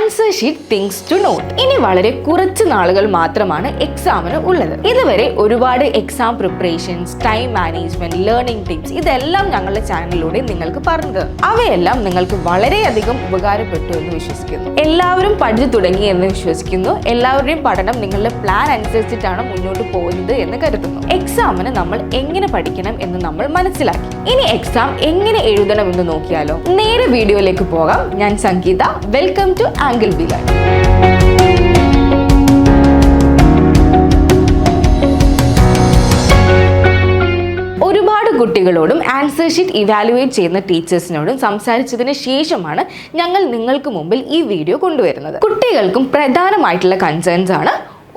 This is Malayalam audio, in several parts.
Answer sheet things to note. ഇനി വളരെ കുറച്ച് നാളുകൾ മാത്രമാണ് എക്സാമിന് ഉള്ളത്. ഇതുവരെ ഒരുപാട് exam preparations, time management, learning tips ഇതെല്ലാം ഞങ്ങളുടെ ചാനലിലൂടെ നിങ്ങൾക്ക് പറഞ്ഞത്. അവയെല്ലാം നിങ്ങൾക്ക് വളരെയധികം ഉപകാരപ്പെട്ടു എന്ന് വിശ്വസിക്കുന്നു. എല്ലാവരും പഠിച്ചു തുടങ്ങി എന്ന് വിശ്വസിക്കുന്നു. എല്ലാവരുടെയും പഠനം നിങ്ങളുടെ പ്ലാൻ അനുസരിച്ചിട്ടാണ് മുന്നോട്ട് പോകുന്നത് എന്ന് കരുതുന്നു. എക്സാമിന് നമ്മൾ എങ്ങനെ പഠിക്കണം എന്ന് നമ്മൾ മനസ്സിലാക്കി. ഇനി എക്സാം എങ്ങനെ എഴുതണം എന്ന് നോക്കിയാലോ? നേരെ വീഡിയോയിലേക്ക് പോകാം. ഞാൻ Sangeetha. Welcome to angle B line. ഒരുപാട് കുട്ടികളോടും ആൻസർ ഷീറ്റ് ഇവാലുവേറ്റ് ചെയ്യുന്ന ടീച്ചേഴ്സിനോടും സംസാരിച്ചതിന് ശേഷമാണ് ഞങ്ങൾ നിങ്ങൾക്ക് മുമ്പിൽ ഈ വീഡിയോ കൊണ്ടുവരുന്നത്. കുട്ടികൾക്കും പ്രധാനമായിട്ടുള്ള കൺസേൺസ് ആണ്: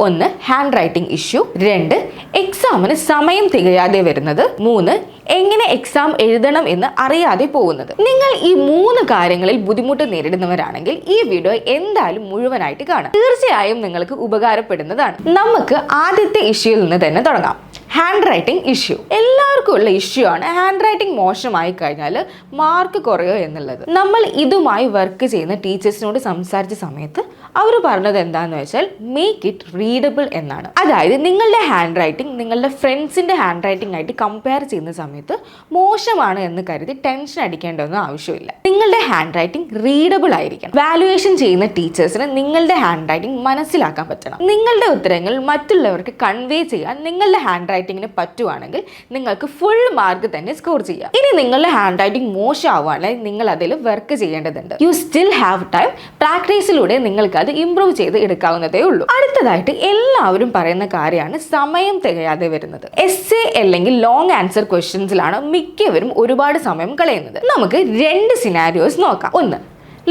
1. Hand writing issue, 2. എക്സാമിന് സമയം തികയാതെ വരുന്നത്, 3. എങ്ങനെ എക്സാം എഴുതണം എന്ന് അറിയാതെ പോകുന്നത്. നിങ്ങൾ ഈ 3 കാര്യങ്ങളിൽ ബുദ്ധിമുട്ട് നേരിടുന്നവരാണെങ്കിൽ ഈ വീഡിയോ എന്തായാലും മുഴുവനായിട്ട് കാണാം. തീർച്ചയായും നിങ്ങൾക്ക് ഉപകാരപ്പെടുന്നതാണ്. നമുക്ക് ആദ്യത്തെ ഇഷ്യൂയിൽ നിന്ന് തന്നെ തുടങ്ങാം. ഹാൻഡ് റൈറ്റിംഗ് ഇഷ്യൂ എല്ലാവർക്കും ഉള്ള ഇഷ്യൂ ആണ്. ഹാൻഡ് റൈറ്റിംഗ് മോശമായി കഴിഞ്ഞാൽ മാർക്ക് കുറയോ എന്നുള്ളത്. നമ്മൾ ഇതുമായി വർക്ക് ചെയ്യുന്ന ടീച്ചേഴ്സിനോട് സംസാരിച്ച സമയത്ത് അവർ പറഞ്ഞത് എന്താണെന്ന് വെച്ചാൽ മേക്ക് ഇറ്റ് റീഡബിൾ എന്നാണ്. അതായത് നിങ്ങളുടെ ഹാൻഡ് റൈറ്റിംഗ് നിങ്ങളുടെ ഫ്രണ്ട്സിന്റെ ഹാൻഡ് റൈറ്റിംഗ് ആയിട്ട് കമ്പയർ ചെയ്യുന്ന സമയത്ത് മോശമാണ് എന്ന് കരുതി ടെൻഷൻ അടിക്കേണ്ടതൊന്നും ആവശ്യമില്ല. നിങ്ങളുടെ ഹാൻഡ് റൈറ്റിംഗ് റീഡബിൾ ആയിരിക്കണം. വാല്യുവേഷൻ ചെയ്യുന്ന ടീച്ചേഴ്സിന് നിങ്ങളുടെ ഹാൻഡ് റൈറ്റിംഗ് മനസ്സിലാക്കാൻ പറ്റണം. നിങ്ങളുടെ ഉത്തരങ്ങൾ മറ്റുള്ളവർക്ക് കൺവേ ചെയ്യാൻ നിങ്ങളുടെ ഹാൻഡ് റൈറ്റിംഗിന് പറ്റുവാണെങ്കിൽ നിങ്ങൾക്ക് ഫുൾ മാർക്ക് തന്നെ സ്കോർ ചെയ്യാം. ഇനി നിങ്ങളുടെ ഹാൻഡ് റൈറ്റിംഗ് മോശമാവുകയാണെങ്കിൽ നിങ്ങൾ അതിൽ വർക്ക് ചെയ്യേണ്ടതുണ്ട്. You still have time. പ്രാക്ടീസിലൂടെ നിങ്ങൾക്ക് അത് ഇംപ്രൂവ് ചെയ്ത് എടുക്കാവുന്നതേ ഉള്ളൂ. അടുത്തതായിട്ട് എല്ലാവരും പറയുന്ന കാര്യമാണ് സമയം തികയാതെ വരുന്നത്. എസ്സേ അല്ലെങ്കിൽ ലോങ് ആൻസർ ക്വസ്റ്റ്യൻസിലാണ് മിക്കവരും ഒരുപാട് സമയം കളയുന്നത്. നമുക്ക് 2 സിനാരിയോസ് നോക്കാം. 1.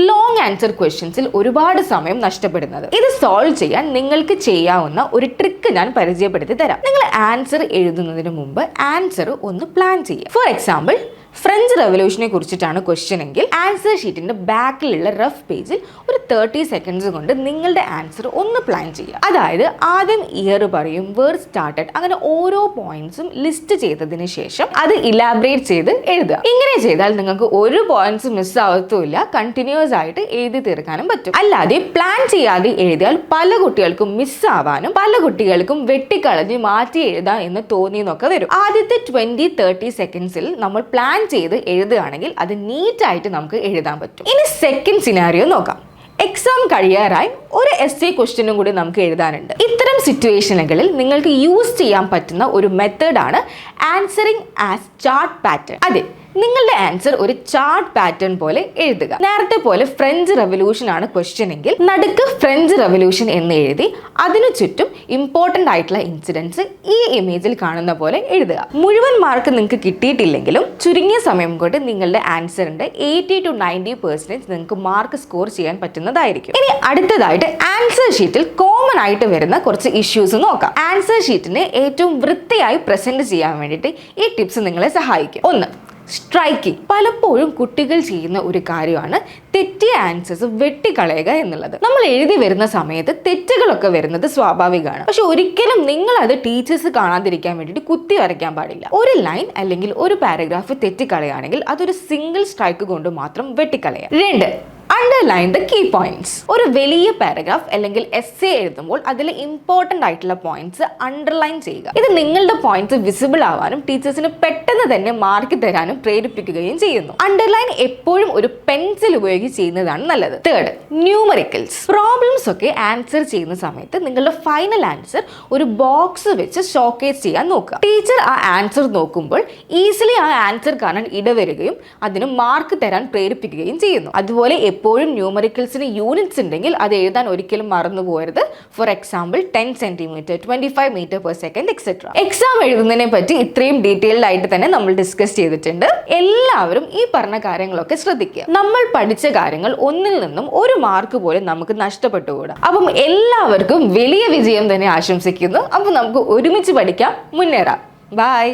ലോങ് ആൻസർ ക്വസ്റ്റ്യൻസിൽ ഒരുപാട് സമയം നഷ്ടപ്പെടുന്നത്. ഇത് സോൾവ് ചെയ്യാൻ നിങ്ങൾക്ക് ചെയ്യാവുന്ന ഒരു ട്രിക്ക് ഞാൻ പരിചയപ്പെടുത്തി തരാം. നിങ്ങൾ ആൻസർ എഴുതുന്നതിന് മുമ്പ് ആൻസർ ഒന്ന് പ്ലാൻ ചെയ്യുക. ഫോർ എക്സാമ്പിൾ, ഫ്രഞ്ച് റെവല്യൂഷനെ കുറിച്ചിട്ടാണ് ക്വസ്റ്റ്യൻ എങ്കിൽ ആൻസർ ഷീറ്റിന്റെ ബാക്കിലുള്ള റഫ് പേജിൽ ഒരു 30 സെക്കൻഡ്സ് കൊണ്ട് നിങ്ങളുടെ ആൻസർ ഒന്ന് പ്ലാൻ ചെയ്യുക. അതായത് ആദ്യം ഇയർ പറയും, വേർ സ്റ്റാർട്ടഡ്, അങ്ങനെ ഓരോ പോയിന്റ്സും ലിസ്റ്റ് ചെയ്തതിന് ശേഷം അത് ഇലാബറേറ്റ് ചെയ്ത് എഴുതുക. ഇങ്ങനെ ചെയ്താൽ നിങ്ങൾക്ക് ഒരു പോയിന്റ്സ് മിസ് ആവത്തുമില്ല. കണ്ടിന്യൂസ് ആയിട്ട് എഴുതി തീർക്കാനും പറ്റും. അല്ലാതെ പ്ലാൻ ചെയ്യാതെ എഴുതിയാൽ പല കുട്ടികൾക്കും മിസ് ആവാനും പല കുട്ടികൾക്കും വെട്ടിക്കളഞ്ഞ് മാറ്റി എഴുതാം എന്ന് തോന്നിയെന്നൊക്കെ വരും. ആദ്യത്തെ 20-30 സെക്കൻഡ്സിൽ നമ്മൾ പ്ലാൻ ചെയ്ത് എഴുതുകയാണെങ്കിൽ അത് നീറ്റായിട്ട് നമുക്ക് എഴുതാൻ പറ്റും. ഇനി സെക്കൻഡ് സിനാരിയോ നോക്കാം. എക്സാം കഴിയാറായി ഒരു എസ്സേ ക്വസ്റ്റ്യനും കൂടി നമുക്ക് എഴുതാനുണ്ട്. ഇത്തരം സിറ്റുവേഷനുകളിൽ നിങ്ങൾക്ക് യൂസ് ചെയ്യാൻ പറ്റുന്ന ഒരു മെത്തേഡാണ് ആൻസറിങ് ആസ് ചാർട്ട് പാറ്റേൺ. അതെ, നിങ്ങളുടെ ആൻസർ ഒരു ചാർട്ട് പാറ്റേൺ പോലെ എഴുതുക. നേരത്തെ പോലെ ഫ്രഞ്ച് റെവല്യൂഷൻ ആണ് ക്വസ്റ്റ്യൻ എങ്കിൽ നടുക്ക് ഫ്രഞ്ച് റെവല്യൂഷൻ എന്ന് എഴുതി അതിനു ചുറ്റും ഇമ്പോർട്ടന്റ് ആയിട്ടുള്ള ഇൻസിഡൻസ് ഈ ഇമേജിൽ കാണുന്ന പോലെ എഴുതുക. മുഴുവൻ മാർക്ക് നിങ്ങൾക്ക് കിട്ടിയിട്ടില്ലെങ്കിലും ചുരുങ്ങിയ സമയം കൊണ്ട് നിങ്ങളുടെ ആൻസറിന്റെ 80-90% നിങ്ങൾക്ക് മാർക്ക് സ്കോർ ചെയ്യാൻ പറ്റുന്നതായിരിക്കും. ഇനി അടുത്തതായിട്ട് ആൻസർ ഷീറ്റിൽ കോമൺ ആയിട്ട് വരുന്ന കുറച്ച് ഇഷ്യൂസ് നോക്കാം. ആൻസർ ഷീറ്റിനെ ഏറ്റവും വൃത്തിയായി പ്രസന്റ് ചെയ്യാൻ വേണ്ടിയിട്ട് ഈ ടിപ്സ് നിങ്ങളെ സഹായിക്കും. 1. സ്ട്രൈക്കിംഗ്. പലപ്പോഴും കുട്ടികൾ ചെയ്യുന്ന ഒരു കാര്യമാണ് തെറ്റിയ ആൻസേഴ്സ് വെട്ടിക്കളയുക എന്നുള്ളത്. നമ്മൾ എഴുതി വരുന്ന സമയത്ത് തെറ്റുകളൊക്കെ വരുന്നത് സ്വാഭാവികമാണ്. പക്ഷെ ഒരിക്കലും നിങ്ങൾ അത് ടീച്ചേഴ്സ് കാണാതിരിക്കാൻ വേണ്ടിയിട്ട് കുത്തി വരയ്ക്കാൻ പാടില്ല. ഒരു ലൈൻ അല്ലെങ്കിൽ ഒരു പാരഗ്രാഫ് തെറ്റിക്കളയാണെങ്കിൽ അതൊരു സിംഗിൾ സ്ട്രൈക്ക് കൊണ്ട് മാത്രം വെട്ടിക്കളയാം. 2. Underline the key points. ഒരു വലിയ പാരഗ്രാഫ് അല്ലെങ്കിൽ എസ്സേ എഴുതുമ്പോൾ അതിലെ ഇമ്പോർട്ടന്റ് ആയിട്ടുള്ള പോയിന്റ്സ് അണ്ടർലൈൻ ചെയ്യുക. ഇത് നിങ്ങളുടെ പോയിന്റ്സ് വിസിബിൾ ആവാനും ടീച്ചേഴ്സിന് പെട്ടെന്ന് തന്നെ മാർക്ക് തരാനും പ്രേരിപ്പിക്കുകയും ചെയ്യുന്നു. അണ്ടർലൈൻ എപ്പോഴും ഒരു പെൻസിൽ ഉപയോഗിച്ച് ചെയ്യുന്നതാണ് നല്ലത്. 3. ന്യൂമറിക്കൽസ്. പ്രോബ്ലംസ് ഒക്കെ ആൻസർ ചെയ്യുന്ന സമയത്ത് നിങ്ങളുടെ ഫൈനൽ ആൻസർ ഒരു ബോക്സ് വെച്ച് ഷോക്കേസ് ചെയ്യാൻ നോക്കുക. ടീച്ചർ ആ ആൻസർ നോക്കുമ്പോൾ ഈസിലി ആ ആൻസർ കാണാൻ ഇടവരികയും അതിന് മാർക്ക് തരാൻ പ്രേരിപ്പിക്കുകയും ചെയ്യുന്നു. അതുപോലെ എപ്പോഴും ന്യൂമറിക്കൽസിന് യൂണിറ്റ്സ് ഉണ്ടെങ്കിൽ അത് എഴുതാൻ ഒരിക്കലും മറന്നു പോകരുത്. For example 10 centimetre, 25 metre per second etcetera. Exam എഴുതുന്നതിനെ പറ്റി ഇത്രയും ഡീറ്റെയിൽഡ് ആയിട്ട് തന്നെ നമ്മൾ ഡിസ്കസ് ചെയ്തിട്ടുണ്ട്. എല്ലാവരും ഈ പറഞ്ഞ കാര്യങ്ങളൊക്കെ ശ്രദ്ധിക്കുക. നമ്മൾ പഠിച്ച കാര്യങ്ങൾ ഒന്നിൽ നിന്നും ഒരു മാർക്ക് പോലും നമുക്ക് നഷ്ടപ്പെട്ടുകൂടാ. അപ്പം എല്ലാവർക്കും വലിയ വിജയം തന്നെ ആശംസിക്കുന്നു. അപ്പം നമുക്ക് ഒരുമിച്ച് പഠിക്കാം, മുന്നേറാം. ബൈ.